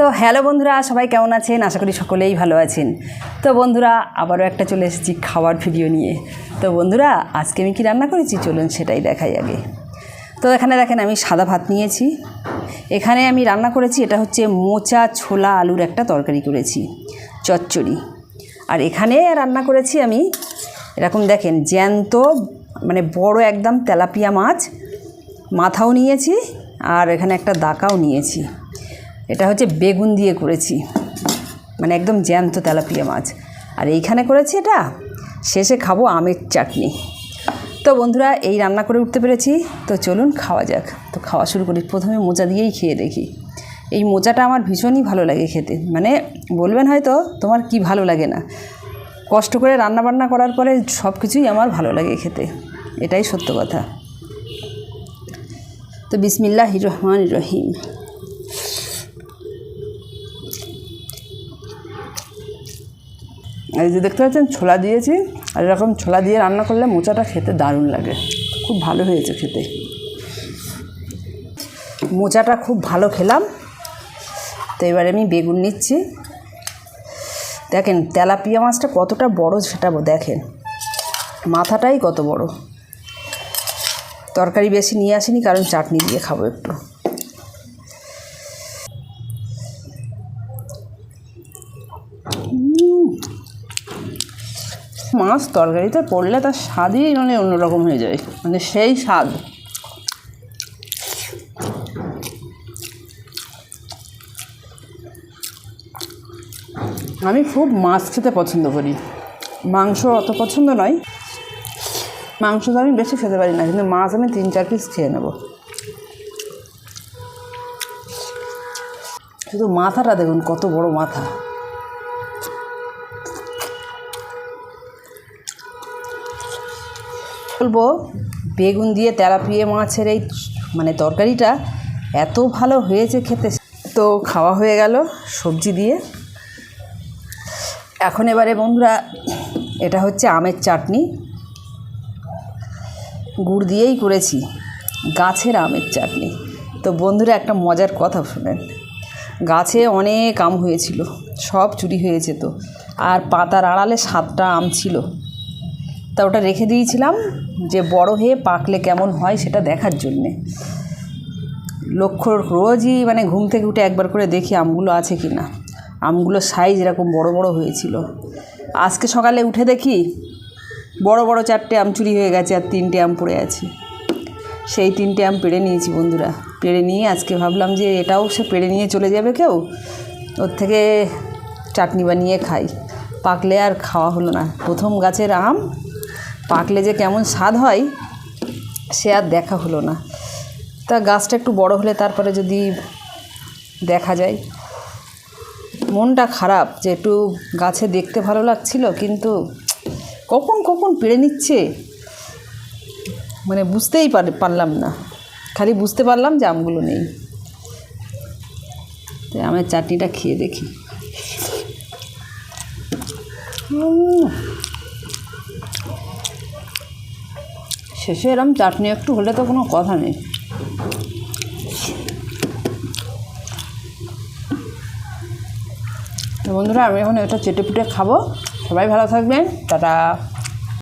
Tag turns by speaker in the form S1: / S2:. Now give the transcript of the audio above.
S1: তো হ্যালো বন্ধুরা, সবাই কেমন আছেন? আশা করি সকলেই ভালো আছেন। তো বন্ধুরা, আবারও একটা চলে এসেছি খাওয়ার ভিডিও নিয়ে। তো বন্ধুরা, আজকে আমি কি রান্না করেছি চলুন সেটাই দেখাই আগে। তো এখানে দেখেন আমি সাদা ভাত নিয়েছি। এখানে আমি রান্না করেছি, এটা হচ্ছে মোচা ছোলা আলুর একটা তরকারি করেছি, চচ্চড়ি। আর এখানে রান্না করেছি আমি এরকম দেখেন জ্যান্ত মানে বড় একদম তেলাপিয়া মাছ, মাথাও নিয়েছি আর এখানে একটা দাকাও নিয়েছি। এটা হচ্ছে বেগুন দিয়ে করেছি, মানে একদম জ্যান্ত তেলাপিয়া মাছ। আর এইখানে করেছি এটা শেষে খাবো আমের চাটনি। তো বন্ধুরা, এই রান্না করে উঠতে পেরেছি, তো চলুন খাওয়া যাক। তো খাওয়া শুরু করি, প্রথমে মোচা দিয়েই খেয়ে দেখি। এই মোচাটা আমার ভীষণই ভালো লাগে খেতে, মানে বলবেন হয়তো তোমার কি ভালো লাগে না, কষ্ট করে রান্নাবান্না করার পরে সব কিছুই আমার ভালো লাগে খেতে, এটাই সত্য কথা। তো বিসমিল্লাহির রহমানির রহিম। এই যে দেখতে পাচ্ছেন ছোলা দিয়েছি, আর এরকম ছোলা দিয়ে রান্না করলে মোচাটা খেতে দারুণ লাগে, খুব ভালো হয়েছে খেতে। মোচাটা খুব ভালো খেলাম। তো এবারে আমি বেগুন নিচ্ছি। দেখেন তেলাপিয়া মাছটা কতটা বড় সেটা দেখেন, মাথাটাই কত বড়। তরকারি বেশি নিয়ে আসিনি কারণ চাটনি দিয়ে খাবো একটু। মাছ তরকারিতে পড়লে তার স্বাদই মানে অন্যরকম হয়ে যায়, মানে সেই স্বাদ। আমি খুব মাছ খেতে পছন্দ করি, মাংস অত পছন্দ নয়। মাংস তো আমি বেশি খেতে পারি না, কিন্তু মাছ আমি 3-4 পিস খেয়ে নেব। শুধু মাথাটা দেখুন কত বড় মাথা। বলবো বেগুন দিয়ে তেলাপিয়া মাছের এই মানে তরকারিটা এত ভালো হয়েছে খেতে। তো খাওয়া হয়ে গেল সবজি দিয়ে। এখন এবারে বন্ধুরা, এটা হচ্ছে আমের চাটনি, গুড় দিয়েই করেছি, গাছের আমের চাটনি। তো বন্ধুরা একটা মজার কথা শুনেন, গাছে অনেক আম হয়েছিল, সব চুরি হয়েছে। তো আর পাতার আড়ালে 7টা আম ছিল, তা ওটা রেখে দিয়েছিলাম যে বড় হয়ে পাকলে কেমন হয় সেটা দেখার জন্যে। রোজই মানে ঘুম থেকে উঠে একবার করে দেখি আমগুলো আছে কি না। আমগুলোর সাইজ এরকম বড় বড় হয়েছিল। আজকে সকালে উঠে দেখি বড় বড় 4টে আম চুরি হয়ে গেছে, আর 3টে আম পড়ে আছে। সেই 3টে আম পেড়ে নিয়েছি বন্ধুরা। পেড়ে নিয়ে আজকে ভাবলাম যে এটাও সে পেড়ে নিয়ে চলে যাবে কেউ, ওর থেকে চাটনি বানিয়ে খাই। পাকলে আর খাওয়া হলো না। প্রথম গাছের আম পাকলে যে কেমন স্বাদ হয় সে আর দেখা হলো না। তা গাছটা একটু বড় হলে তারপরে যদি দেখা যায়। মনটা খারাপ যে একটু গাছে দেখতে ভালো লাগছিল, কিন্তু কখন কখন পেড়ে নিচ্ছে মানে বুঝতেই পারলাম না। খালি বুঝতে পারলাম যে আমগুলো নেই। তাই আমের চাটনিটা খেয়ে দেখি। শেষে এরম চাটনি একটু হলে তো কোনো কথা নেই। তো বন্ধুরা, আমি এখন এটা চেটে পুটে খাবো। সবাই ভালো থাকবেন, টাটা।